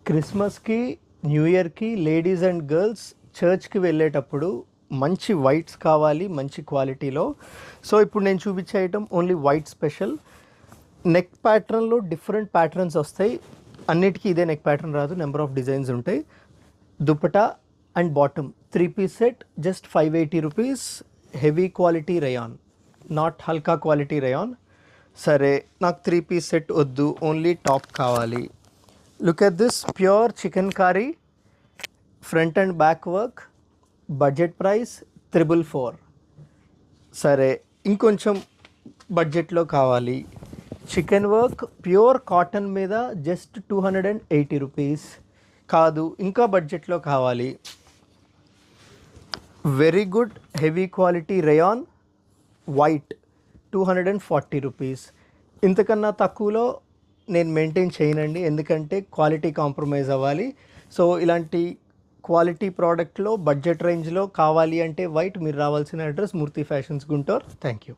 క్రిస్మస్‌కి, న్యూ ఇయర్‌కి ladies and girls చర్చ్‌కి వెళ్ళేటప్పుడు మంచి వైట్స్ కావాలి మంచి క్వాలిటీలో. సో, ఇప్పుడు నేను చూపించే item only white special. Neck ప్యాటర్న్‌లో డిఫరెంట్ ప్యాటర్న్స్ వస్తాయి. అన్నిటికీ ఇదే నెక్ ప్యాటర్న్ రాదు. నెంబర్ ఆఫ్ డిజైన్స్ ఉంటాయి. Dupatta and bottom 3 piece set just 580 rupees. Heavy quality rayon, not హల్కా క్వాలిటీ రేయాన్. సరే, నాకు 3 పీస్ సెట్ వద్దు, ఓన్లీ టాప్ కావాలి. Look at this pure chikankari, front and back work, budget price 444. సరే, ఇంకొంచెం బడ్జెట్లో కావాలి. చికెన్ వర్క్ ప్యూర్ కాటన్ మీద జస్ట్ 280 రూపీస్. కాదు, ఇంకా బడ్జెట్లో కావాలి. Very good heavy quality rayon white 240 rupees. ఇంతకన్నా తక్కువలో నేను మెయింటైన్ చేయనండి, ఎందుకంటే క్వాలిటీ కాంప్రమైజ్ అవ్వాలి. సో ఇలాంటి క్వాలిటీ ప్రోడక్ట్లో బడ్జెట్ రేంజ్లో కావాలి అంటే వైట్. మీరు రావాల్సిన address Murthy fashions Guntur. Thank you.